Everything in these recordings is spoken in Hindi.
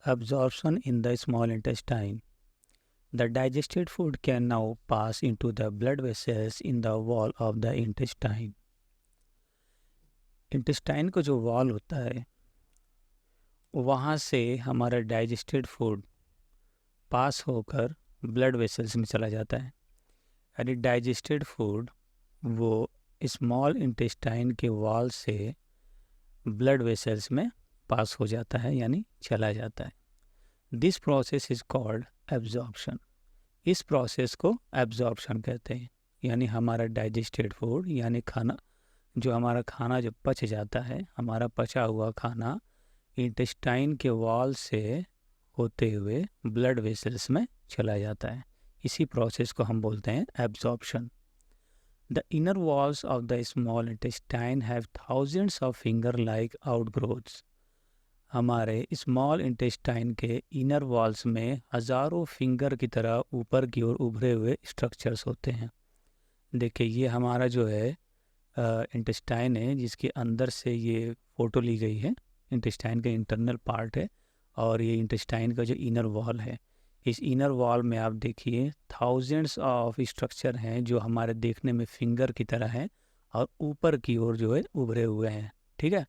absorption in the small intestine. The digested food can now pass into the blood vessels in the wall of the intestine. Intestine का जो वॉल होता है वहाँ से हमारा डाइजेस्टेड फूड पास होकर ब्लड वेसल्स में चला जाता है। यानी डाइजेस्टेड फूड वो स्मॉल इंटेस्टाइन के वॉल से ब्लड वेसल्स में पास हो जाता है, यानी चला जाता है। This process is called absorption. इस प्रोसेस को एब्जॉर्प्शन कहते हैं। यानी हमारा डाइजेस्टेड फूड यानी खाना जो पच जाता है, हमारा पचा हुआ खाना इंटेस्टाइन के वॉल से होते हुए ब्लड वेसल्स में चला जाता है। इसी प्रोसेस को हम बोलते हैं absorption. The inner walls of the small intestine have thousands of finger like outgrowths. हमारे स्मॉल इंटेस्टाइन के इनर वॉल्स में हज़ारों फिंगर की तरह ऊपर की ओर उभरे हुए स्ट्रक्चर्स होते हैं। देखिए, ये हमारा जो है इंटेस्टाइन है, जिसके अंदर से ये फ़ोटो ली गई है। इंटेस्टाइन का इंटरनल पार्ट है और ये इंटेस्टाइन का जो इनर वॉल है, इस इनर वॉल में आप देखिए थाउजेंड्स ऑफ स्ट्रक्चर हैं जो हमारे देखने में फिंगर की तरह हैं और ऊपर की ओर जो है उभरे हुए हैं। ठीक है,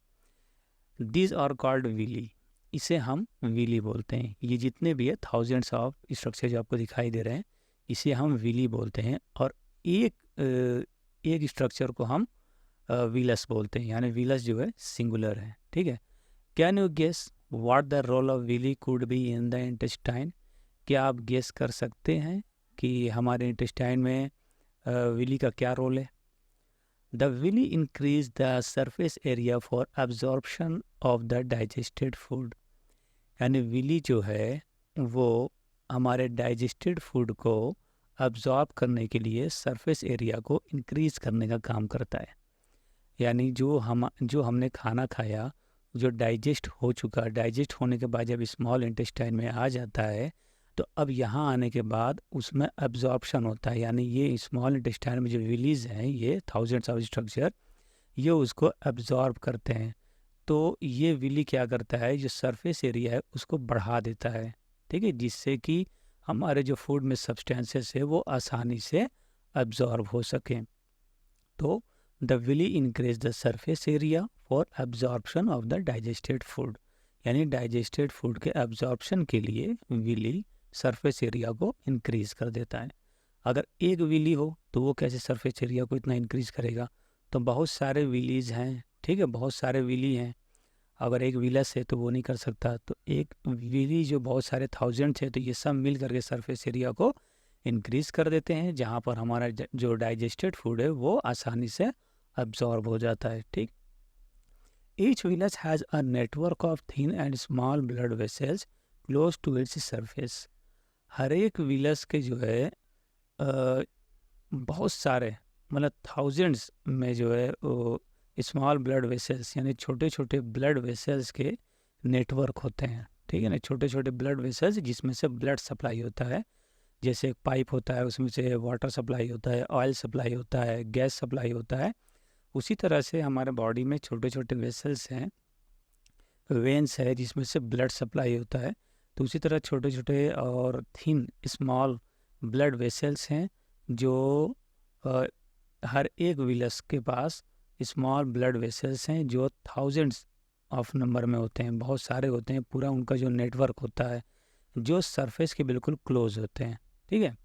दिस आर कॉल्ड विली। इसे हम विली बोलते हैं। ये जितने भी है थाउजेंड्स ऑफ स्ट्रक्चर जो आपको दिखाई दे रहे हैं, इसे हम विली बोलते हैं। और एक स्ट्रक्चर को हम विलस बोलते हैं, यानी विलस जो है सिंगुलर है। ठीक है, can you guess what the role of villi could be in the intestine? क्या आप गेस कर सकते हैं कि हमारे इंटेस्टाइन में विली का क्या रोल है? The villi increase the surface area for absorption of the digested food. यानी विली जो है वो हमारे डाइजेस्टेड फूड को अब्जॉर्ब करने के लिए सरफेस एरिया को इंक्रीज करने का काम करता है। यानी जो हमने खाना खाया, जो डाइजेस्ट हो चुका, डाइजेस्ट होने के बाद जब स्मॉल इंटेस्टाइन में आ जाता है तो अब यहाँ आने के बाद उसमें एब्जॉर्प्शन होता है। यानी ये स्मॉल इंटेस्टाइन में जो विलीज हैं, ये थाउजेंड्स ऑफ स्ट्रक्चर, ये उसको एब्जॉर्ब करते हैं। तो ये विली क्या करता है, जो सरफेस एरिया है उसको बढ़ा देता है। ठीक है, जिससे कि हमारे जो फूड में सब्सटेंसेस है वो आसानी से एब्जॉर्ब हो सकें। तो the villi increase the surface area for absorption of the digested food. यानी डाइजेस्टेड फूड के एब्जॉर्प्शन के लिए विली सरफेस एरिया को इंक्रीज कर देता है। अगर एक विली हो तो वो कैसे सरफेस एरिया को इतना इंक्रीज करेगा? तो बहुत सारे विलीज हैं। ठीक है, बहुत सारे विली हैं। अगर एक विलस है तो वो नहीं कर सकता। तो एक विली जो बहुत सारे थाउजेंड्स है, तो ये सब मिल करके सरफेस एरिया को इंक्रीज कर देते हैं, जहाँ पर हमारा जो डाइजेस्टेड फूड है वो आसानी से अब्जॉर्ब हो जाता है। ठीक, each villus has a network of thin and small blood vessels close to its surface. हर एक विलस के जो है बहुत सारे, मतलब थाउजेंड्स में जो है वो स्मॉल ब्लड वेसल्स यानी छोटे छोटे ब्लड वेसल्स के नेटवर्क होते हैं। ठीक है ना, छोटे छोटे ब्लड वेसल्स जिसमें से ब्लड सप्लाई होता है। जैसे एक पाइप होता है, उसमें से वाटर सप्लाई होता है, ऑयल सप्लाई होता है, गैस सप्लाई होता है। उसी तरह से हमारे बॉडी में छोटे छोटे वेसल्स हैं, वेन्स है, जिसमें से ब्लड सप्लाई होता है। तो उसी तरह छोटे छोटे और थिन स्मॉल ब्लड वेसल्स हैं जो हर एक विलस के पास स्मॉल ब्लड वेसल्स हैं जो थाउजेंड्स ऑफ नंबर में होते हैं, बहुत सारे होते हैं। पूरा उनका जो नेटवर्क होता है जो सरफेस के बिल्कुल क्लोज होते हैं। ठीक है,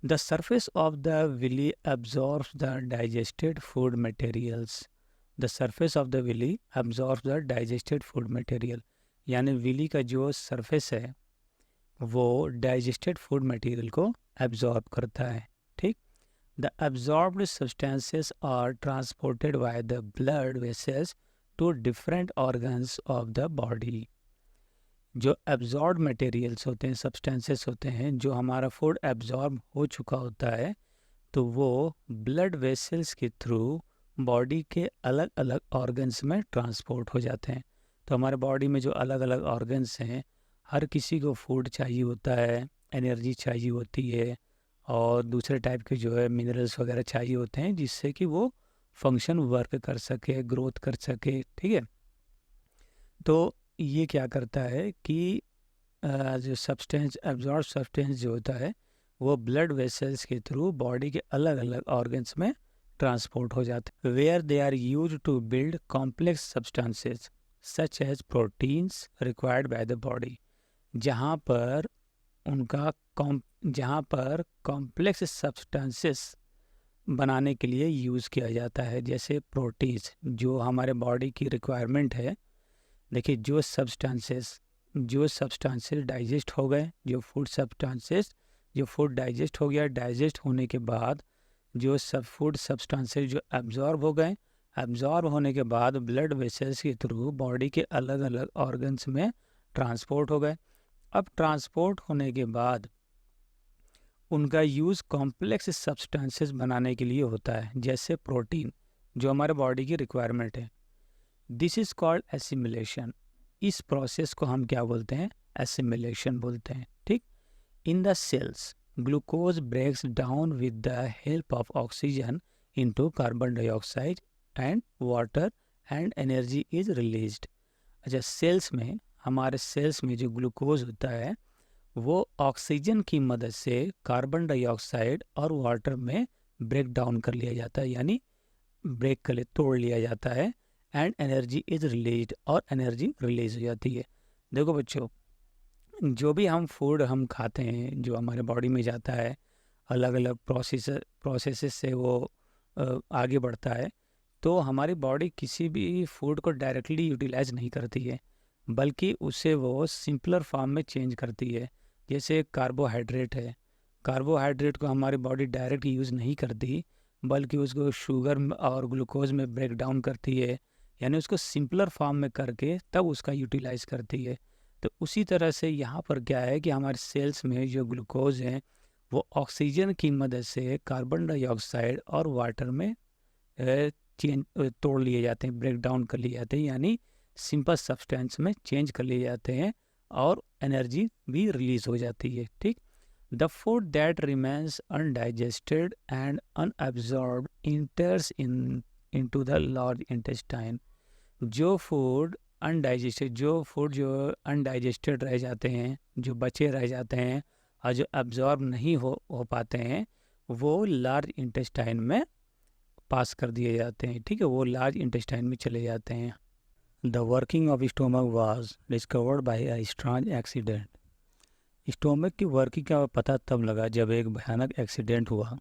the surface of the villi absorbs the digested food materials. The surface of the villi absorbs the digested food material. यानी विली का जो सरफेस है वो डाइजेस्टेड फूड मटेरियल को एब्जॉर्ब करता है। ठीक, the absorbed substances are transported by the blood vessels to different organs of the body. जो एब्जॉर्ब मटेरियल्स होते हैं, सब्सटेंसेस होते हैं, जो हमारा फूड एब्जॉर्ब हो चुका होता है, तो वो ब्लड वेसल्स के थ्रू बॉडी के अलग अलग ऑर्गन्स में ट्रांसपोर्ट हो जाते हैं। तो हमारे बॉडी में जो अलग अलग ऑर्गन्स हैं, हर किसी को फूड चाहिए होता है, एनर्जी चाहिए होती है और दूसरे टाइप के जो है मिनरल्स वगैरह चाहिए होते हैं, जिससे कि वो फंक्शन वर्क कर सके, ग्रोथ कर सके। ठीक है, तो ये क्या करता है कि जो सब्सटेंस एब्जॉर्ब सब्सटेंस जो होता है वो ब्लड वेसल्स के थ्रू बॉडी के अलग अलग ऑर्गन्स में ट्रांसपोर्ट हो जाते हैं, where they are use to build complex substances such as proteins required by the body. जहाँ पर उनका जहाँ पर कॉम्प्लेक्स सब्सटेंसेस बनाने के लिए यूज़ किया जाता है, जैसे प्रोटीन्स जो हमारे बॉडी की रिक्वायरमेंट है। देखिए जो सब्सटेंसेस डाइजेस्ट हो गए, जो फूड डाइजेस्ट हो गया, डाइजेस्ट होने के बाद जो फूड सब्सटेंसेस जो एब्जॉर्ब हो गए, एब्जॉर्ब होने के बाद ब्लड वेसल्स के थ्रू बॉडी के अलग अलग ऑर्गन्स में ट्रांसपोर्ट हो गए। अब ट्रांसपोर्ट होने के बाद उनका यूज़ कॉम्प्लेक्स सब्सटेंसेस बनाने के लिए होता है, जैसे प्रोटीन जो हमारे बॉडी की रिक्वायरमेंट है। This is called assimilation. इस प्रोसेस को हम क्या बोलते हैं? एसिमिलेशन बोलते हैं। ठीक। In the cells glucose breaks down with the help of oxygen into carbon dioxide and water and energy is released. अच्छा, सेल्स में, हमारे सेल्स में जो ग्लूकोज होता है वो ऑक्सीजन की मदद से कार्बन डाइऑक्साइड और वाटर में ब्रेक डाउन कर लिया जाता है, यानी ब्रेक कर तोड़ लिया जाता है, एंड एनर्जी इज रिलीज्ड, और एनर्जी रिलीज हो जाती है। देखो बच्चों, जो भी हम फूड हम खाते हैं जो हमारे बॉडी में जाता है, अलग अलग प्रोसेस से वो आगे बढ़ता है, तो हमारी बॉडी किसी भी फूड को डायरेक्टली यूटिलाइज नहीं करती है, बल्कि उसे वो सिंपलर फॉर्म में चेंज करती है। जैसे कार्बोहाइड्रेट है, कार्बोहाइड्रेट को हमारी बॉडी डायरेक्ट यूज़ नहीं करती, बल्कि उसको शुगर और ग्लूकोज में ब्रेक डाउन करती है, यानी उसको सिंपलर फॉर्म में करके तब उसका यूटिलाइज करती है। तो उसी तरह से यहाँ पर क्या है कि हमारे सेल्स में जो ग्लूकोज हैं वो ऑक्सीजन की मदद से कार्बन डाइऑक्साइड और वाटर में तोड़ लिए जाते हैं, ब्रेक डाउन कर लिए जाते हैं, यानी सिंपल सब्सटेंस में चेंज कर लिए जाते हैं, और एनर्जी भी रिलीज हो जाती है। ठीक। The food that remains undigested and unabsorbed enters into the large intestine. जो फूड अनडाइजेस्टेड रह जाते हैं, जो बचे रह जाते हैं और जो एब्जॉर्ब नहीं हो पाते हैं, वो लार्ज इंटेस्टाइन में पास कर दिए जाते हैं। ठीक है, वो लार्ज इंटेस्टाइन में चले जाते हैं। The working of stomach was discovered by a strange accident. Stomach की वर्किंग का पता तब लगा जब एक भयानक एक्सीडेंट हुआ।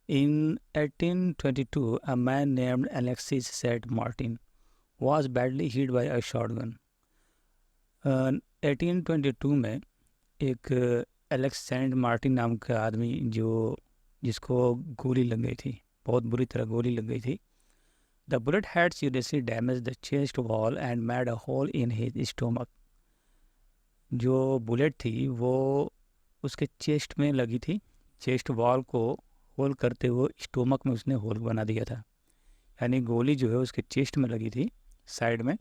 In 1822 a man named Alexis Saint Martin was badly hit by a shotgun। 1822 में एक एलेक्स सेंट मार्टिन नाम का आदमी जिसको गोली लग गई थी, बहुत बुरी तरह गोली लग गई थी। The bullet had seriously damage the chest wall and made a hole in his stomach. जो बुलेट थी वो उसके चेस्ट में लगी थी, चेस्ट वॉल को होल करते हुए स्टोमक में उसने होल बना दिया था, यानी गोली जो है उसके चेस्ट में लगी थी साइड में,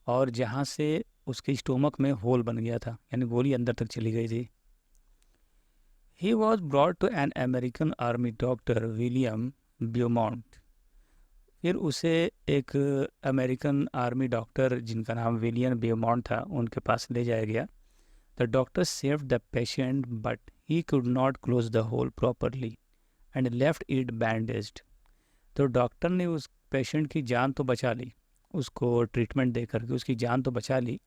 और जहाँ से उसके स्टोमक में होल बन गया था, यानी गोली अंदर तक चली गई थी। He was brought to an American army doctor William Beaumont. फिर उसे एक अमेरिकन आर्मी डॉक्टर जिनका नाम विलियम ब्यूमॉन्ट था उनके पास ले जाया गया। The doctor saved the patient but he could not close the hole properly and left it bandaged. तो डॉक्टर ने उस पेशेंट की जान तो बचा ली, उसको ट्रीटमेंट दे करके उसकी जान तो बचा ली,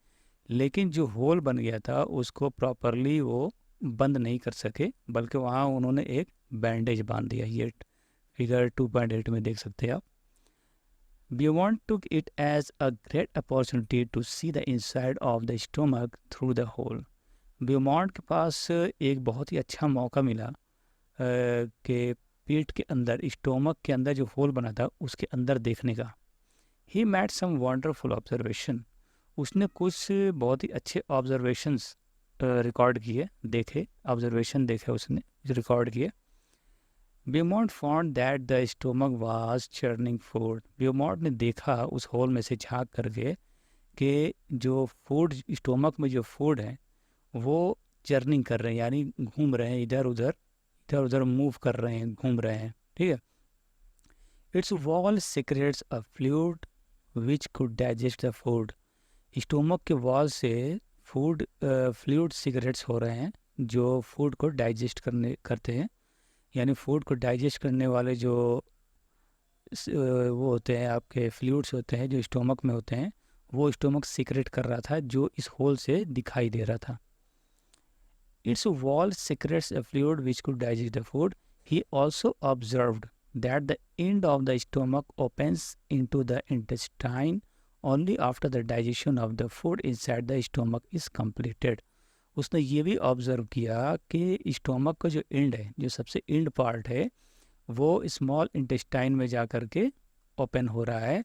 लेकिन जो होल बन गया था उसको प्रॉपरली वो बंद नहीं कर सके, बल्कि वहाँ उन्होंने एक बैंडेज बांध दिया। ये फिगर 2.8 में देख सकते हैं आप। Beaumont took it as a great opportunity to see the inside of the stomach through the hole। Beaumont के पास एक बहुत ही अच्छा मौका मिला कि पेट के अंदर, स्टोमक के अंदर जो होल बना था उसके अंदर देखने का। He made some wonderful observation। उसने कुछ बहुत ही अच्छे ऑब्जर्वेशंस रिकॉर्ड किए, ऑब्जर्वेशन देखे उसने, रिकॉर्ड किए। Beaumont found that the stomach was churning food. Beaumont ने देखा उस होल में से झांक करके कि जो फूड, स्टोमक में जो फूड है वो चर्निंग कर रहे हैं, यानी घूम रहे हैं, इधर उधर मूव कर रहे हैं, घूम रहे हैं। ठीक है। It's wall secrets a fluid which could digest the food. Stomach के वॉल से फूड फ्लूइड सिगरेट्स हो रहे हैं जो फूड को डाइजेस्ट करते हैं। यानी फूड को डाइजेस्ट करने वाले जो वो होते हैं, आपके फ्लूइड्स होते हैं जो स्टोमक में होते हैं, वो स्टोमक सीक्रेट कर रहा था जो इस होल से दिखाई दे रहा था। Its wall secretes a fluid which could digest the food. He also observed that the end of the stomach opens into the intestine only after the digestion of the food inside the stomach is completed. उसने ये भी ऑब्जर्व किया कि स्टोमक का जो एंड है, जो सबसे एंड पार्ट है, वो स्मॉल इंटेस्टाइन में जा कर के ओपन हो रहा है,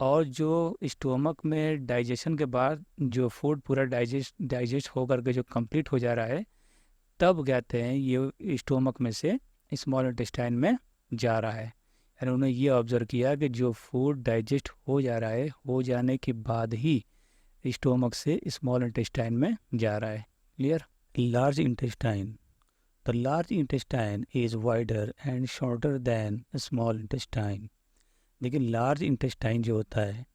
और जो स्टोमक में डाइजेशन के बाद जो फूड पूरा डाइजेस्ट हो करके जो कंप्लीट हो जा रहा है, तब कहते हैं ये स्टोमक में से स्मॉल इंटेस्टाइन में जा रहा है। यानी उन्होंने ये ऑब्जर्व किया कि जो फूड डाइजेस्ट हो जा रहा है, हो जाने के बाद ही स्टोमक से स्मॉल इंटेस्टाइन में जा रहा है। Clear? Large intestine. The large intestine is wider and shorter than small intestine. लेकिन लार्ज इंटेस्टाइन जो होता है,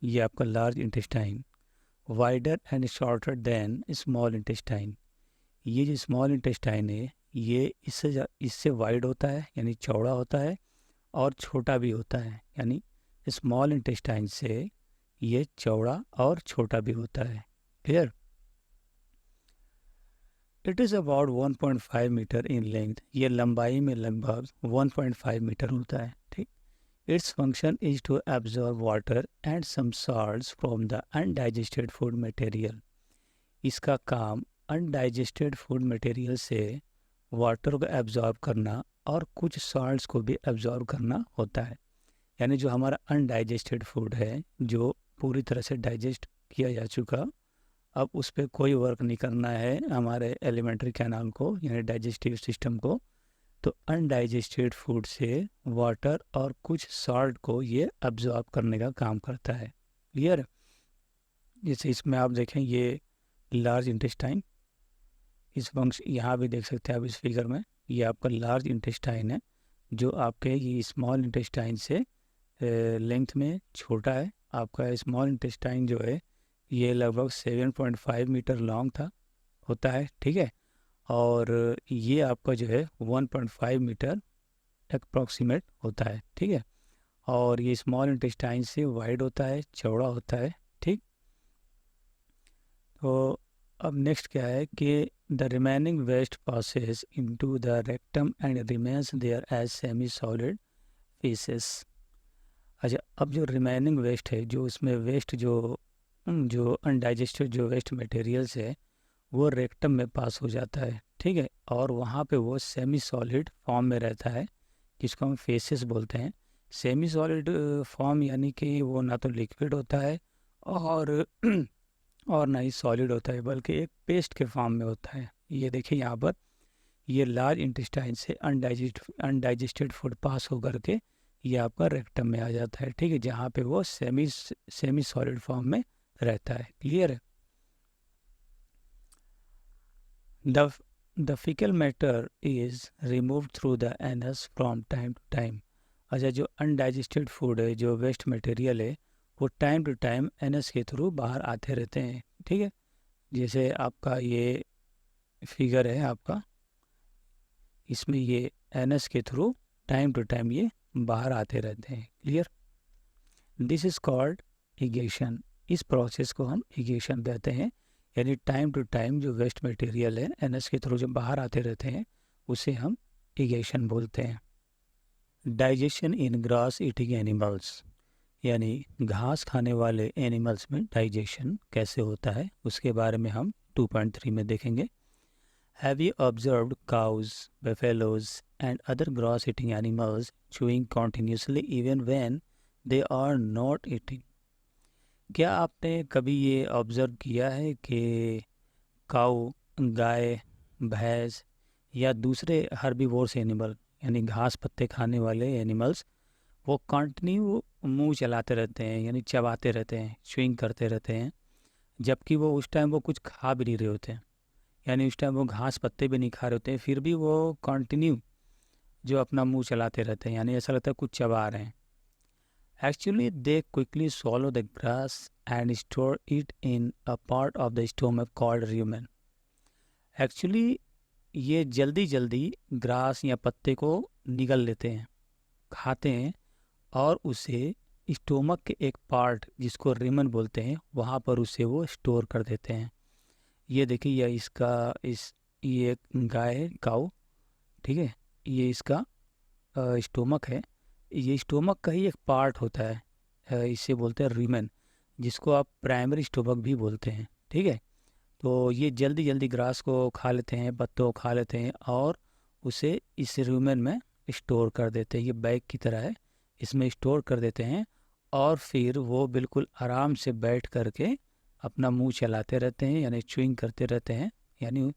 ये आपका large intestine wider and shorter than small intestine. ये जो स्मॉल इंटेस्टाइन है, ये इससे वाइड होता है, यानी चौड़ा होता है, और छोटा भी होता है, यानी स्मॉल इंटेस्टाइन से ये चौड़ा और छोटा भी होता है। Clear? It is about 1.5 metre in length. ये लंबाई में लगभग 1.5 मीटर होता है। ठीक। Its function is to absorb water and some salts from the undigested food material. इसका काम अनडाइजेस्टेड फूड मटेरियल से वाटर को एब्जॉर्ब करना और कुछ सॉल्ट्स को भी एब्जॉर्ब करना होता है। यानी जो हमारा अनडाइजेस्टेड फूड है, जो पूरी तरह से डाइजेस्ट किया जा चुका, अब उस पर कोई वर्क नहीं करना है हमारे एलिमेंट्री कैनाल को, यानी डाइजेस्टिव सिस्टम को, तो अनडाइजेस्टेड फूड से वाटर और कुछ सॉल्ट को ये एब्जॉर्ब करने का काम करता है। क्लियर? जैसे इसमें आप देखें, ये लार्ज इंटेस्टाइन, इस फंक्शन यहाँ भी देख सकते हैं आप इस फिगर में, ये आपका लार्ज इंटेस्टाइन है जो आपके ये स्मॉल इंटेस्टाइन से लेंथ में छोटा है। आपका स्मॉल इंटेस्टाइन जो है ये लगभग 7.5 मीटर लॉन्ग होता है। ठीक है, और ये आपका जो है 1.5 मीटर अप्रॉक्सीमेट होता है। ठीक है, और ये स्मॉल इंटेस्टाइन से वाइड होता है, चौड़ा होता है। ठीक, तो अब नेक्स्ट क्या है कि the remaining waste passes into the rectum and remains there as semi solid pieces. अच्छा, अब जो रिमेनिंग वेस्ट है, जो उसमें वेस्ट जो अनडाइजेस्टेड जो वेस्ट मटेरियल्स है, वो रेक्टम में पास हो जाता है। ठीक है, और वहाँ पे वो सेमी सॉलिड फॉर्म में रहता है, जिसको हम फेसेस बोलते हैं। सेमी सॉलिड फॉर्म यानी कि वो ना तो लिक्विड होता है और और ना ही सॉलिड होता है, बल्कि एक पेस्ट के फॉर्म में होता है। ये देखिए यहाँ पर, ये लार्ज इंटेस्टाइन से अनडाइजेस्टेड फूड पास होकर के ये आपका रेक्टम में आ जाता है। ठीक है, जहाँ पे वो सेमी सॉलिड फॉर्म में रहता है। क्लियर है? The faecal matter is remove through the anus from time to time. अच्छा, जो अनडाइजेस्टेड फूड है, जो वेस्ट मटेरियल है, वो टाइम टू टाइम एनस के थ्रू बाहर आते रहते हैं। ठीक है, जैसे आपका ये फिगर है आपका, इसमें ये एनस के थ्रू टाइम टू टाइम ये बाहर आते रहते हैं। Clear? This is called egestion. इस प्रोसेस को हम इगेशन कहते हैं, यानी टाइम टू टाइम जो वेस्ट मटेरियल है एनएस के थ्रू जो बाहर आते रहते हैं, उसे हम इगेशन बोलते हैं। डाइजेशन इन ग्रास ईटिंग एनिमल्स, यानी घास खाने वाले एनिमल्स में डाइजेशन कैसे होता है, उसके बारे में हम 2.3 में देखेंगे। Have you observed cows, buffaloes and other grass eating animals chewing continuously even when they are not eating? क्या आपने कभी ये ऑब्ज़र्व किया है कि काऊ, गाय, भैंस या दूसरे हर्बीवोर्स एनिमल, यानी घास पत्ते खाने वाले एनिमल्स, वो कंटिन्यू मुंह चलाते रहते हैं, यानी चबाते रहते हैं, च्युइंग करते रहते हैं, जबकि वो उस टाइम वो कुछ खा भी नहीं रहे होते हैं, यानी उस टाइम वो घास पत्ते भी नहीं खा रहे होते हैं, फिर भी वो कंटिन्यू जो अपना मुंह चलाते रहते हैं, यानी ऐसा लगता है कुछ चबा रहे हैं। Actually, they quickly swallow the grass and store it in a part of the stomach called rumen. Actually ये जल्दी जल्दी ग्रास या पत्ते को निगल लेते हैं, खाते हैं और उसे स्टोमक के एक पार्ट जिसको रिमन बोलते हैं वहाँ पर उसे वो स्टोर कर देते हैं। ये देखिए, यह इसका ये एक गाय है, काऊ, ठीक है। ये इसका स्टोमक है। ये स्टोमक का ही एक पार्ट होता है, इसे बोलते हैं रिमन, जिसको आप प्राइमरी स्टोमक भी बोलते हैं, ठीक है। तो ये जल्दी जल्दी ग्रास को खा लेते हैं, पत्तों को खा लेते हैं और उसे इस रूमेन में स्टोर कर देते हैं। ये बैग की तरह है, इसमें स्टोर कर देते हैं और फिर वो बिल्कुल आराम से बैठ करके अपना मुंह चलाते रहते हैं, यानी च्युइंग करते रहते हैं, यानी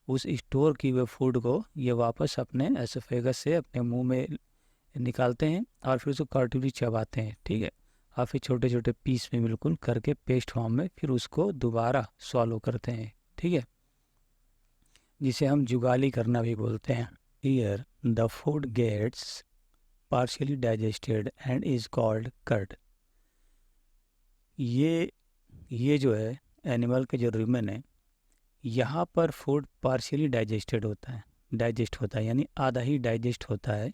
उस स्टोर की हुए फूड को ये वापस अपने एसोफेगस से अपने मुंह में निकालते हैं और फिर उसको कार्टिवली चबाते हैं, ठीक है। और फिर छोटे छोटे पीस में बिल्कुल करके पेस्ट फॉर्म में फिर उसको दोबारा सॉलो करते हैं, ठीक है, जिसे हम जुगाली करना भी बोलते हैं। Here the food gets partially digested and is called curd. ये जो है एनिमल के जो रुमेन है, यहाँ पर फूड पार्शियली डाइजेस्टेड होता है, डाइजेस्ट होता है, यानी आधा ही डाइजेस्ट होता है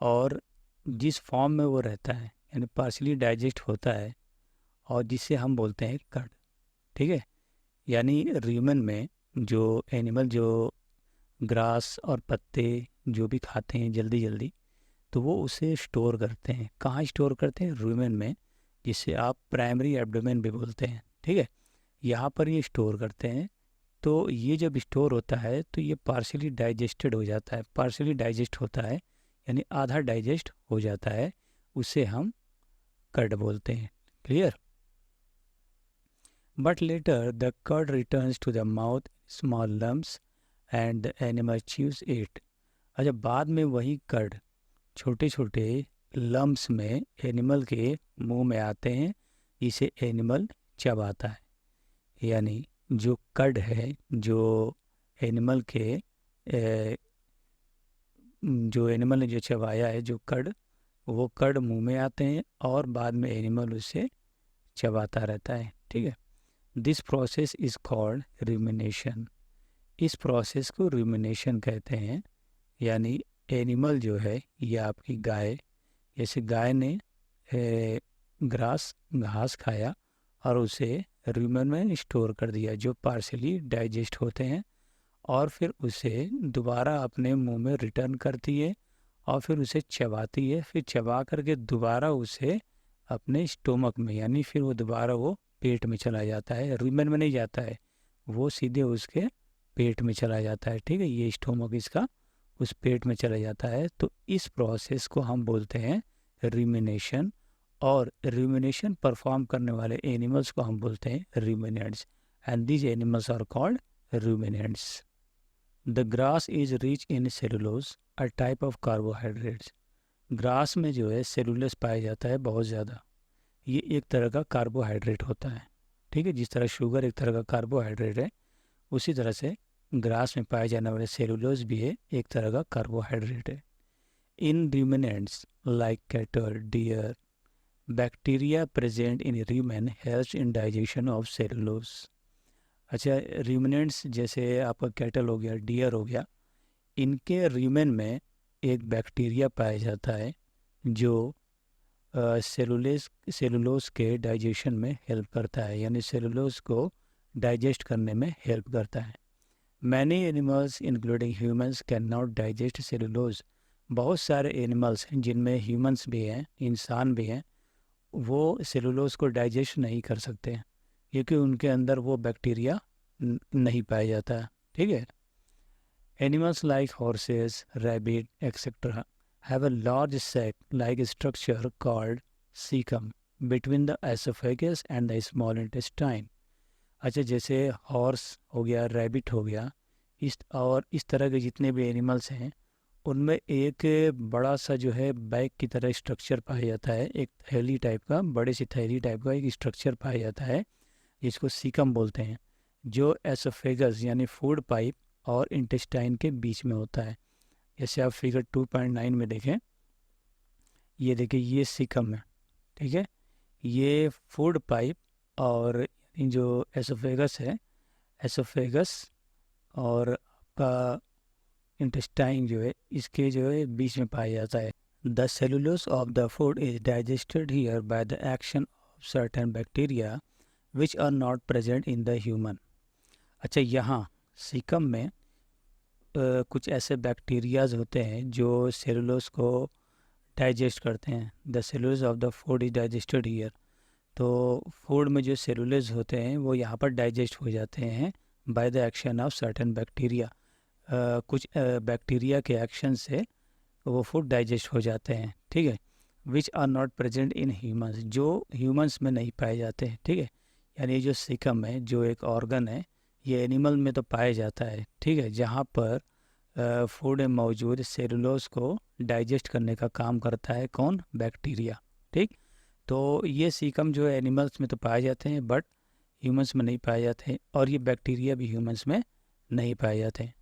और जिस फॉर्म में वो रहता है यानी पार्शियली डाइजेस्ट होता है और जिसे हम बोलते हैं कर्ड, ठीक है। यानी र्यूमन में जो एनिमल जो ग्रास और पत्ते जो भी खाते हैं जल्दी जल्दी, तो वो उसे स्टोर करते हैं। कहाँ स्टोर करते हैं? र्यूमन में, जिसे आप प्राइमरी एब्डोमेन भी बोलते हैं, ठीक है। यहाँ पर ये स्टोर करते हैं। तो ये जब स्टोर होता है तो ये पार्शियली डाइजेस्टेड हो जाता है, पार्शियली डाइजेस्ट होता है यानी आधा डाइजेस्ट हो जाता है, उसे हम कर्ड बोलते हैं। Clear? But later the curd returns to the mouth small lumps and the animal chews it. अच्छा, बाद में वही कर्ड छोटे छोटे लम्प्स में एनिमल के मुंह में आते हैं, इसे एनिमल चबाता है। यानी जो कर्ड है, जो एनिमल के जो एनिमल ने जो चबाया है, जो कर्ड, वो कर्ड मुंह में आते हैं और बाद में एनिमल उसे चबाता रहता है, ठीक है। This process is called rumination. इस प्रोसेस को रिमिनेशन कहते हैं। यानी एनिमल जो है, ये आपकी गाय, जैसे गाय ने घास खाया और उसे रूमेन में स्टोर कर दिया, जो पार्शियली डाइजेस्ट होते हैं, और फिर उसे दोबारा अपने मुंह में रिटर्न करती है और फिर उसे चबाती है, फिर चबा करके दोबारा उसे अपने स्टोमक में, यानी फिर वो दोबारा वो पेट में चला जाता है, रूमेन में नहीं जाता है, वो सीधे उसके पेट में चला जाता है, ठीक है। ये स्टोमक इसका उस पेट में चला जाता है। तो इस प्रोसेस को हम बोलते हैं रिमिनेशन, और रिमिनेशन परफॉर्म करने वाले एनिमल्स को हम बोलते हैं ruminants, and these animals are called ruminants. The grass is rich in cellulose, a type of carbohydrates. Grass में जो है सेलुलोज पाया जाता है बहुत ज़्यादा। ये एक तरह का कार्बोहाइड्रेट होता है, ठीक है। जिस तरह शुगर एक तरह का कार्बोहाइड्रेट है, उसी तरह से ग्रास में पाए जाने वाले सेलुलोज भी है एक तरह का कार्बोहाइड्रेट है। In ruminants like cattle, deer, bacteria present in rumen helps in digestion of cellulose. अच्छा, रूमिनेंट्स जैसे आपका कैटल हो गया, डियर हो गया, इनके रूमेन में एक बैक्टीरिया पाया जाता है जो सेलुलोज के डाइजेशन में हेल्प करता है, यानी सेलुलोज को डाइजेस्ट करने में हेल्प करता है। Many animals including humans can not digest cellulose. बहुत सारे एनिमल्स हैं जिनमें ह्यूमंस भी हैं, इंसान भी हैं, वो सेलुलोज को डाइजेस्ट नहीं कर सकते क्योंकि उनके अंदर वो बैक्टीरिया नहीं पाया जाता, ठीक है। Animals like horses, rabbit etcetera have a large sac-like structure called cecum between the esophagus and the small intestine. अच्छा, जैसे हॉर्स हो गया, रैबिट हो गया, इस तरह के जितने भी एनिमल्स हैं, उनमें एक बड़ा सा जो है बैग की तरह स्ट्रक्चर पाया जाता है, एक थैली टाइप का, बड़े सी थैली टाइप का एक स्ट्रक्चर पाया जाता है, जिसको सीकम बोलते हैं, जो एसोफेगस यानी फूड पाइप और इंटेस्टाइन के बीच में होता है। जैसे आप फिगर 2.9 में देखें, ये देखिए ये सीकम है, ठीक है। ये फूड पाइप और जो एसोफेगस है, एसोफेगस और आपका इंटेस्टाइन जो है इसके जो है बीच में पाया जाता है। The cellulose of the food is digested here by the action of certain bacteria which are not present in the human. अच्छा, यहाँ सीकम में कुछ ऐसे बैक्टीरियाज होते हैं जो सेलुलोज को डाइजेस्ट करते हैं। The cellulose of the food is digested here. तो फूड में जो सेलुलोज होते हैं वो यहाँ पर डाइजेस्ट हो जाते हैं by the action of certain bacteria. कुछ बैक्टीरिया के एक्शन से वो फूड डाइजेस्ट हो जाते हैं, ठीक है। Which are not present in humans, जो ह्यूमंस में नहीं पाए जाते हैं, ठीक है। यानी जो सीकम है जो एक ऑर्गन है ये एनिमल में तो पाया जाता है, ठीक है, जहाँ पर फूड में मौजूद सेलुलोज को डाइजेस्ट करने का काम करता है कौन, बैक्टीरिया, ठीक। तो ये सीकम जो है एनिमल्स में तो पाए जाते हैं बट ह्यूमंस में नहीं पाए जाते हैं, और ये बैक्टीरिया भी ह्यूमंस में नहीं पाए जाते हैं।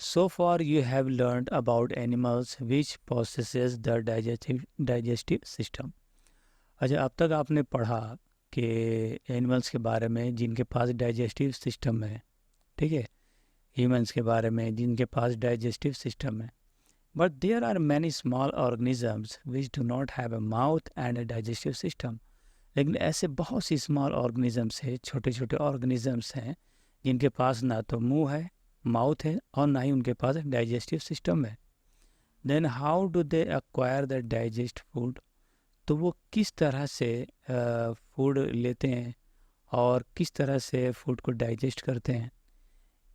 So far you have learned about animals which possesses the digestive system. अच्छा, अब तक आपने पढ़ा कि एनिमल्स के बारे में जिनके पास डाइजेस्टिव सिस्टम है, ठीक है, ह्यूमंस के बारे में जिनके पास डाइजेस्टिव सिस्टम है। But there are many small organisms which do not have a mouth and a digestive system. लेकिन ऐसे बहुत सी स्मॉल ऑर्गेनिजम्स हैं, छोटे छोटे ऑर्गेनिजम्स हैं जिनके पास ना तो मुंह है, माउथ है, और ना ही उनके पास डाइजेस्टिव सिस्टम है। Then how do they acquire the digest food. तो वो किस तरह से फूड लेते हैं और किस तरह से फूड को डाइजेस्ट करते हैं।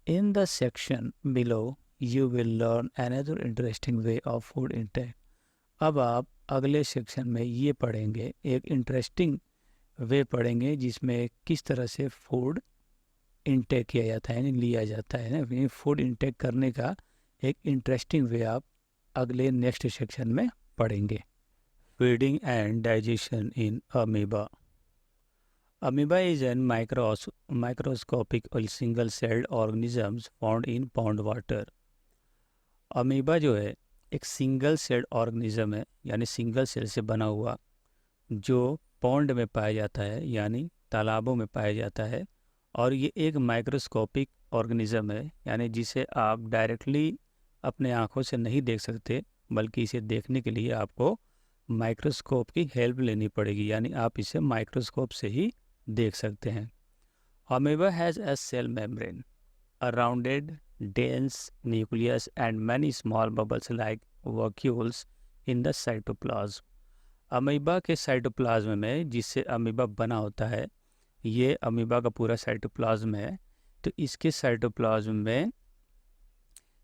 In the section below you will learn another interesting way of food intake. अब आप अगले सेक्शन में ये पढ़ेंगे, एक इंटरेस्टिंग वे पढ़ेंगे जिसमें किस तरह से फूड इंटेक किया जाता है, यानी लिया जाता है ना। फूड इंटेक करने का एक इंटरेस्टिंग वे आप अगले नेक्स्ट सेक्शन में पढ़ेंगे। Feeding and digestion in amoeba. Amoeba is an microscopic single celled organisms found in pond water. Amoeba जो है एक सिंगल सेल्ड ऑर्गेनिज्म है, यानी सिंगल सेल से बना हुआ, जो पॉन्ड में पाया जाता है यानी तालाबों में पाया जाता है। और ये एक माइक्रोस्कोपिक ऑर्गेनिज्म है, यानी जिसे आप डायरेक्टली अपने आँखों से नहीं देख सकते, बल्कि इसे देखने के लिए आपको माइक्रोस्कोप की हेल्प लेनी पड़ेगी, यानी आप इसे माइक्रोस्कोप से ही देख सकते हैं। Amoeba has a cell membrane, a rounded, dense nucleus and many small bubbles like vacuoles in the cytoplasm. Amoeba के साइटोप्लाज्म में, जिससे अमीबा बना होता है, ये अमीबा का पूरा साइटोप्लाज्म है। तो इसके साइटोप्लाज्म में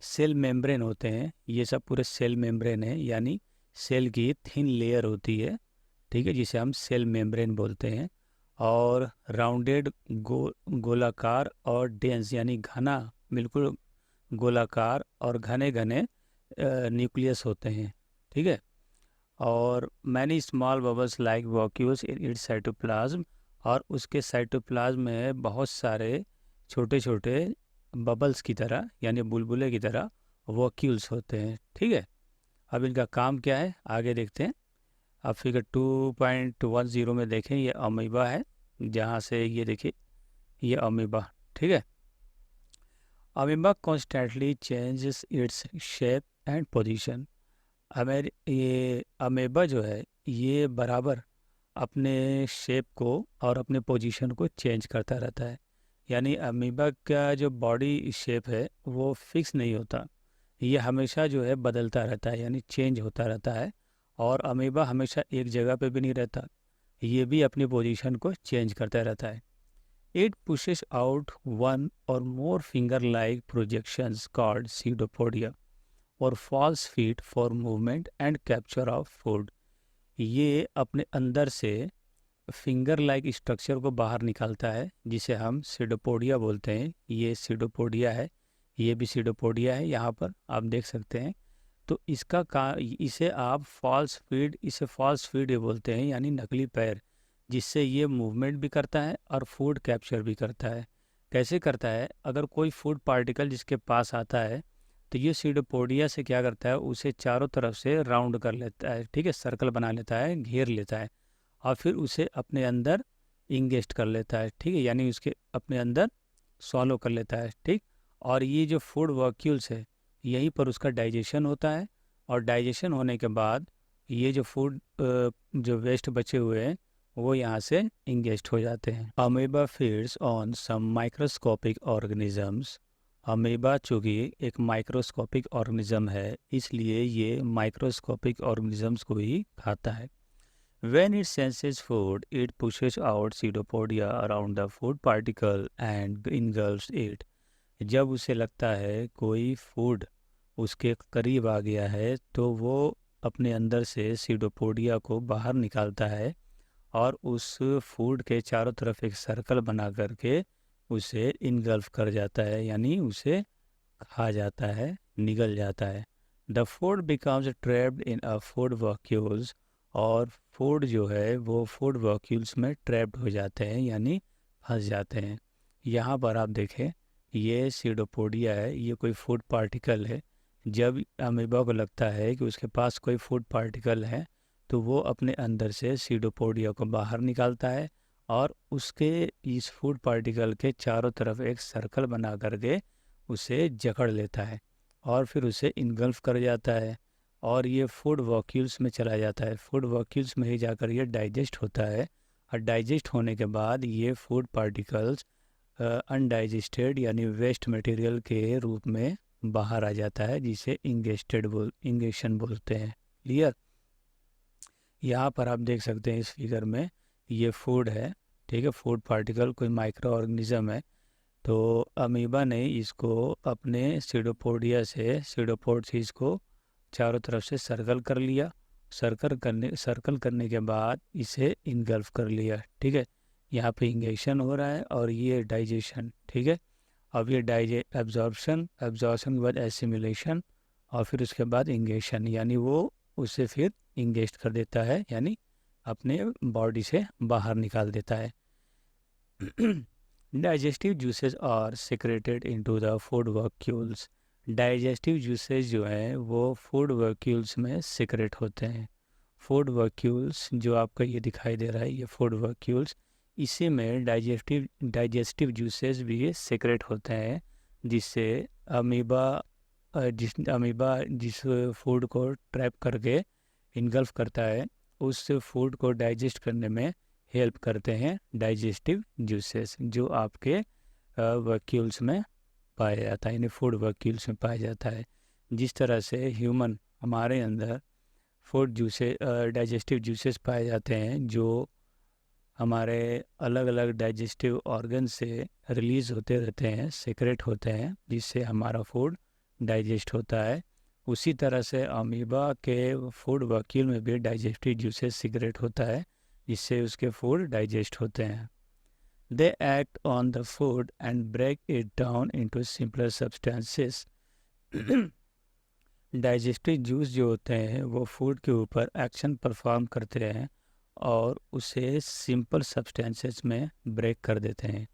सेल मेम्ब्रेन होते हैं, ये सब पूरे सेल मेम्ब्रेन है, यानी सेल की थिन लेयर होती है, ठीक है, जिसे हम सेल मेम्ब्रेन बोलते हैं। और राउंडेड गोलाकार और डेंस यानी घना, बिल्कुल गोलाकार और घने घने न्यूक्लियस होते हैं, ठीक है। और many small bubbles like vacuoles in its cytoplasm, और उसके साइटोप्लाज्म में बहुत सारे छोटे छोटे बबल्स की तरह यानी बुलबुले की तरह वॉक्यूल्स होते हैं, ठीक है। अब इनका काम क्या है आगे देखते हैं। अब फिगर 2.10 में देखें, ये अमीबा है, जहाँ से ये देखिए ये अमीबा, ठीक है। Amoeba constantly changes its shape and position. ये अमीबा जो है ये बराबर अपने शेप को और अपने पोजीशन को चेंज करता रहता है, यानी अमीबा का जो बॉडी शेप है वो फिक्स नहीं होता, ये हमेशा जो है बदलता रहता है, यानी चेंज होता रहता है। और अमीबा हमेशा एक जगह पे भी नहीं रहता, ये भी अपनी पोजीशन को चेंज करता रहता है। It pushes out one or more finger like projections called pseudopodia or false feet for movement and capture of food. ये अपने अंदर से फिंगर लाइक स्ट्रक्चर को बाहर निकालता है, जिसे हम सीडोपोडिया बोलते हैं। ये सीडोपोडिया है, ये भी सीडोपोडिया है, यहाँ पर आप देख सकते हैं। तो इसे आप इसे फॉल्स फीड ये बोलते हैं, यानी नकली पैर, जिससे ये मूवमेंट भी करता है और फूड कैप्चर भी करता है। कैसे करता है, अगर कोई फूड पार्टिकल जिसके पास आता है तो ये सीडोपोडिया से क्या करता है, उसे चारों तरफ से राउंड कर लेता है, ठीक है, सर्कल बना लेता है, घेर लेता है, और फिर उसे अपने अंदर इंगेस्ट कर लेता है, ठीक है, यानी उसके अपने अंदर सॉलो कर लेता है, ठीक। और ये जो फूड वॉक्यूल्स है, यहीं पर उसका डाइजेशन होता है, और डाइजेशन होने के बाद ये जो फूड जो वेस्ट बचे हुए हैं वो यहाँ से इंगेस्ट हो जाते हैं। Amoeba feeds on some microscopic organisms. Amoeba चूँकि एक माइक्रोस्कोपिक ऑर्गेनिज्म है, इसलिए ये माइक्रोस्कोपिक ऑर्गेनिजम्स को ही खाता है। When it senses food, it pushes out pseudopodia around the food particle and engulfs it. जब उसे लगता है कोई फूड उसके करीब आ गया है, तो वो अपने अंदर से सीडोपोडिया को बाहर निकालता है और उस फूड के चारों तरफ एक सर्कल बना करके उसे इनगल्फ कर जाता है, यानी उसे खा जाता है, निगल जाता है। The food becomes trapped in a food vacuoles, और फूड जो है वो फूड वॉक्यूल्स में ट्रैप्ड हो जाते हैं, यानी फंस जाते हैं। यहाँ पर आप देखें, ये सीडोपोडिया है, ये कोई फूड पार्टिकल है। जब अमीबा को लगता है कि उसके पास कोई फूड पार्टिकल है, तो वो अपने अंदर से सीडोपोडिया को बाहर निकालता है और उसके इस फूड पार्टिकल के चारों तरफ एक सर्कल बना करके उसे जकड़ लेता है और फिर उसे इनगल्फ कर जाता है, और ये फूड वॉक्यूल्स में चला जाता है। फूड वॉक्यूल्स में ही जाकर ये डाइजेस्ट होता है, और डाइजेस्ट होने के बाद ये फूड पार्टिकल्स अनडाइजेस्टेड यानी वेस्ट मटेरियल के रूप में बाहर आ जाता है, जिसे इंगेशन बोलते हैं। क्लियर? यहाँ पर आप देख सकते हैं इस फिगर में, ये फूड है, ठीक है, फूड पार्टिकल कोई माइक्रो ऑर्गेनिज्म है। तो अमीबा ने इसको अपने सीडोपोड से इसको चारों तरफ से सर्कल कर लिया। सर्कल करने के बाद इसे इनगल्फ कर लिया, ठीक है। यहाँ पे इंगेशन हो रहा है और ये डाइजेशन, ठीक है। अब ये एब्जॉर्प्शन के बाद एसिमिलेशन, और फिर उसके बाद इंगेशन, यानी वो उसे फिर इंगेस्ट कर देता है, यानी अपने बॉडी से बाहर निकाल देता है। Digestive juices are secreted into the food vacuoles. Digestive juices जो हैं वो फूड वॉक्यूल्स में सिक्रेट होते हैं। फूड वॉक्यूल्स जो आपका ये दिखाई दे रहा है, ये फूड वॉक्यूल्स, इसी में डाइजेस्टिव जूसेस भी सिक्रेट होते हैं, जिससे अमीबा जिस फूड को ट्रैप करके इनगल्फ करता है, उस फूड को डाइजेस्ट करने में हेल्प करते हैं डाइजेस्टिव जूसेस, जो आपके वैक्यूल्स में पाया जाता है, यानी फूड वैक्यूल्स में पाया जाता है। जिस तरह से हमारे अंदर फूड जूसेस डाइजेस्टिव जूसेस पाए जाते हैं, जो हमारे अलग अलग डाइजेस्टिव ऑर्गन से रिलीज़ होते रहते हैं, सीक्रेट होते हैं, जिससे हमारा फूड डाइजेस्ट होता है। उसी तरह से अमीबा के फूड वैक्यूल में भी डाइजेस्टिव जूसेस सीक्रेट होता है, जिससे उसके फूड डाइजेस्ट होते हैं। They act on the food and break it down into simpler substances. Digestive juice जो होते हैं वो फूड के ऊपर एक्शन परफॉर्म करते हैं और उसे सिंपल सब्सटेंसेस में ब्रेक कर देते हैं।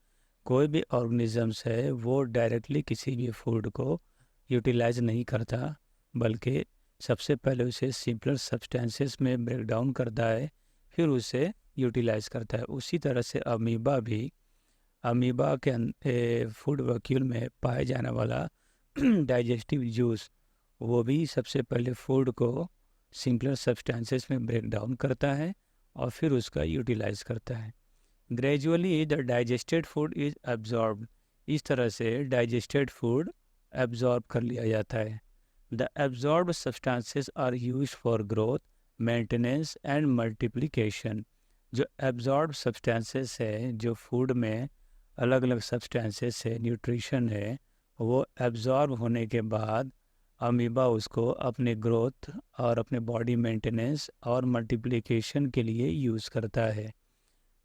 कोई भी ऑर्गेनिजम्स है वो डायरेक्टली किसी भी फूड को यूटिलाइज नहीं करता, बल्कि सबसे पहले उसे सिंपलर सब्सटेंसेस में ब्रेक डाउन करता है, फिर उसे यूटिलाइज करता है। उसी तरह से अमीबा के फूड वैक्यूल में पाए जाने वाला डाइजेस्टिव जूस, वो भी सबसे पहले फूड को सिंपलर सब्सटेंसेस में ब्रेक डाउन करता है और फिर उसका यूटिलाइज करता है। Gradually the digested food is absorbed. इस तरह से डाइजेस्टेड फूड एब्जॉर्ब कर लिया जाता है। The absorbed substances are used for growth, maintenance and multiplication. जो एब्जॉर्ब सब्सटेंसेस है, जो फूड में अलग अलग सब्सटेंसेस है, न्यूट्रिशन है, वो एब्जॉर्ब होने के बाद अमीबा उसको अपने ग्रोथ और अपने बॉडी मेंटेनेंस और मल्टीप्लिकेशन के लिए यूज़ करता है,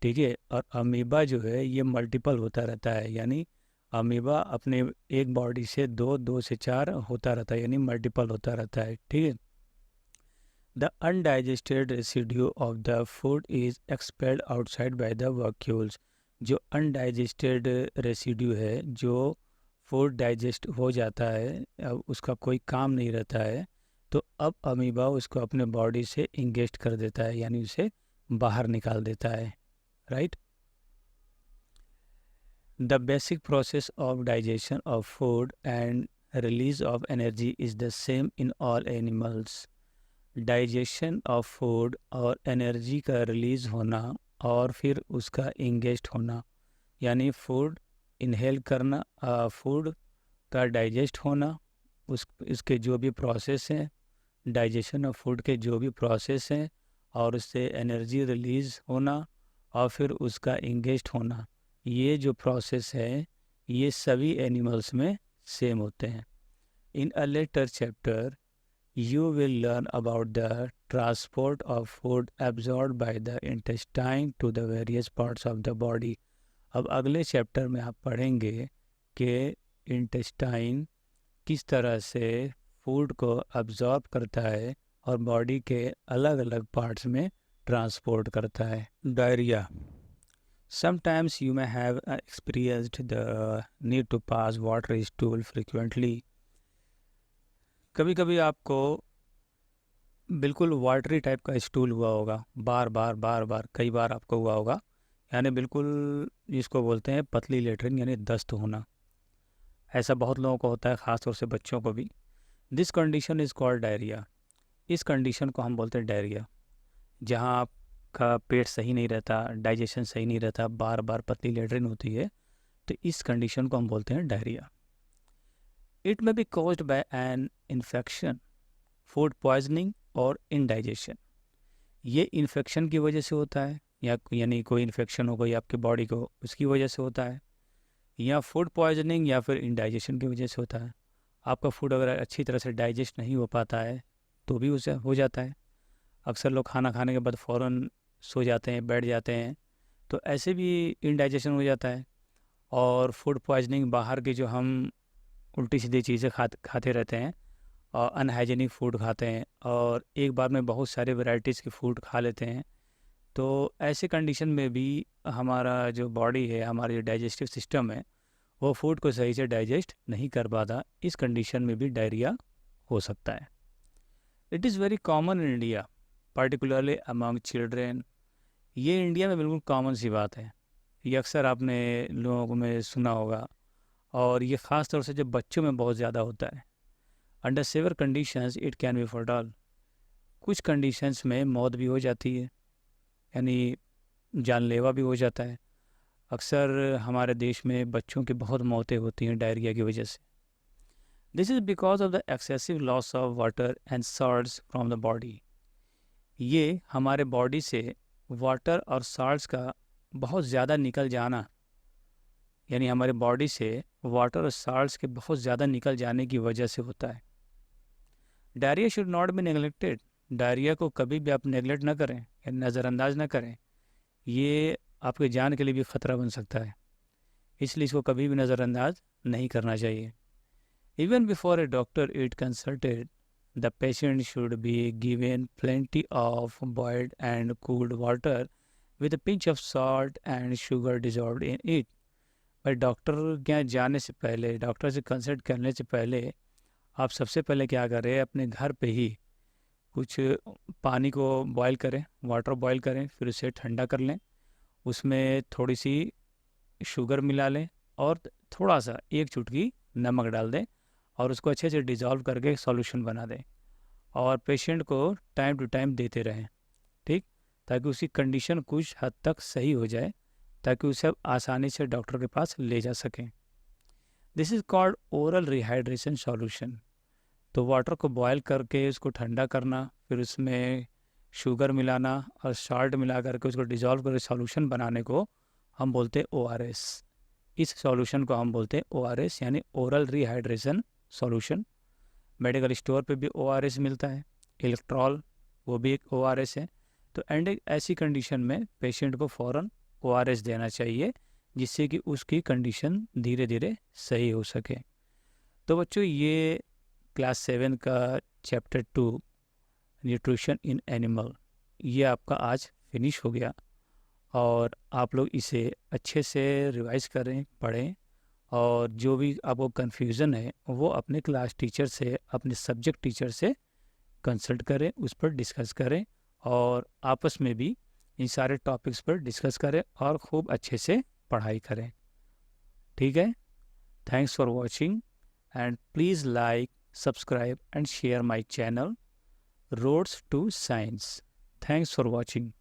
ठीक है। और अमीबा जो है ये मल्टीपल होता रहता है, यानी अमीबा अपने एक बॉडी से दो से चार होता रहता है, यानी मल्टीपल होता रहता है, ठीक है। The undigested residue of the food is expelled outside by the vacuoles. जो अनडाइजेस्टेड रेसिड्यू है, जो फूड डाइजेस्ट हो जाता है, अब उसका कोई काम नहीं रहता है, तो अब अमीबा उसको अपने बॉडी से इंगेस्ट कर देता है, यानी उसे बाहर निकाल देता है, right. The basic process of digestion of food and release of energy is the same in all animals. Digestion of food और एनर्जी का रिलीज़ होना और फिर उसका इंगेस्ट होना, यानी फूड इनहेल करना, फूड का डाइजेस्ट होना, उसके जो भी प्रोसेस हैं, डाइजेशन ऑफ फूड के जो भी प्रोसेस हैं, और उससे एनर्जी रिलीज़ होना और फिर उसका इंगेस्ट होना, ये जो प्रोसेस है ये सभी एनिमल्स में सेम होते हैं। In a later chapter you will learn about the transport of food absorbed by the intestine to the various parts of the body। अब अगले चैप्टर में आप पढ़ेंगे कि इंटेस्टाइन किस तरह से फूड को अब्जॉर्ब करता है और बॉडी के अलग अलग पार्ट्स में ट्रांसपोर्ट करता है। Diarrhoea. Sometimes you may have experienced the need to pass water stool frequently। कभी कभी आपको बिल्कुल वाटरी टाइप का स्टूल हुआ होगा, बार बार बार बार कई बार आपको हुआ होगा, यानी बिल्कुल जिसको बोलते हैं पतली लेटरिन, यानी दस्त होना। ऐसा बहुत लोगों को होता है, ख़ासतौर से बच्चों को भी। This condition is called diarrhoea. इस कंडीशन को हम बोलते हैं डायरिया। जहाँ आपका पेट सही नहीं रहता, डाइजेशन सही नहीं रहता, बार बार पतली लेटरिन होती है, तो इस कंडीशन को हम बोलते हैं diarrhoea. It may be caused by an infection, food poisoning और इनडाइजेशन। ये इन्फेक्शन की वजह से होता है, या यानी कोई इन्फेक्शन हो गई आपकी बॉडी को, उसकी वजह से होता है, या फूड पॉइजनिंग या फिर इनडाइजेशन की वजह से होता है। आपका फूड अगर अच्छी तरह से डाइजेस्ट नहीं हो पाता है तो भी उसे हो जाता है। अक्सर लोग खाना खाने के बाद फ़ौरन सो जाते हैं, बैठ जाते हैं, तो ऐसे भी इनडाइजेशन हो जाता है। और फूड पॉइजनिंग, बाहर की जो हम उल्टी सीधी चीज़ें खाते रहते हैं और अनहाइजीनिक फूड खाते हैं और एक बार में बहुत सारे वैरायटीज़ के फूड खा लेते हैं, तो ऐसे कंडीशन में भी हमारा जो बॉडी है, हमारा जो डाइजेस्टिव सिस्टम है, वो फूड को सही से डाइजेस्ट नहीं कर पाता। इस कंडीशन में भी डायरिया हो सकता है। It is very common in India, particularly among children. ये इंडिया में बिल्कुल कॉमन सी बात है, ये अक्सर आपने लोगों में सुना होगा, और ये ख़ास तौर से जब बच्चों में बहुत ज़्यादा होता है। Under severe conditions it can be fertile. कुछ कंडीशंस में मौत भी हो जाती है, यानी जानलेवा भी हो जाता है। अक्सर हमारे देश में बच्चों की बहुत मौतें होती हैं डायरिया की वजह से। This is because of the excessive loss of water and salts from the body. ये हमारे बॉडी से वाटर और सॉल्ट्स का बहुत ज़्यादा निकल जाना, यानी हमारे बॉडी से वाटर और सॉल्ट्स के बहुत ज़्यादा निकल जाने की वजह से होता है। Diarrhoea should not be neglected. Diarrhoea को कभी भी आप नेगलेक्ट ना करें या नज़रअंदाज ना करें, ये आपके जान के लिए भी ख़तरा बन सकता है, इसलिए इसको कभी भी नज़रअंदाज नहीं करना चाहिए। Even before A doctor it consulted, the patient should be given plenty of boiled and cooled water with a pinch of salt and sugar dissolved in it. भाई डॉक्टर के यहाँ जाने से पहले, डॉक्टर से कंसल्ट करने से पहले आप सबसे पहले क्या करें, अपने घर पे ही कुछ पानी को बॉईल करें, वाटर बॉईल करें, फिर उसे ठंडा कर लें, उसमें थोड़ी सी शुगर मिला लें और थोड़ा सा एक चुटकी नमक डाल दें और उसको अच्छे से डिज़ोल्व करके सॉल्यूशन बना दें और पेशेंट को टाइम टू टाइम देते रहें, ठीक, ताकि उसकी कंडीशन कुछ हद तक सही हो जाए, ताकि उसे आसानी से डॉक्टर के पास ले जा सकें। This is called oral rehydration solution. तो वाटर को बॉयल करके उसको ठंडा करना, फिर उसमें शुगर मिलाना और सॉल्ट मिला करके उसको डिज़ोल्व करके सॉल्यूशन बनाने को हम बोलते हैं ORS। इस सॉल्यूशन को हम बोलते हैं ORS, यानी oral rehydration solution. Medical store पे भी ORS मिलता है, इलेक्ट्रॉल वो भी एक ORS है। तो एंड ऐसी कंडीशन में पेशेंट को फ़ौरन ORS देना चाहिए, जिससे कि उसकी कंडीशन धीरे धीरे सही हो सके। तो बच्चों, ये क्लास 7 का चैप्टर 2 न्यूट्रिशन इन एनिमल ये आपका आज फिनिश हो गया, और आप लोग इसे अच्छे से रिवाइज करें, पढ़ें और जो भी आपको कन्फ्यूज़न है वो अपने क्लास टीचर से, अपने सब्जेक्ट टीचर से कंसल्ट करें, उस पर डिस्कस करें और आपस में भी इन सारे टॉपिक्स पर डिस्कस करें और खूब अच्छे से पढ़ाई करें। ठीक है? Thanks for watching and please like, subscribe and share my channel roads to science. Thanks for watching.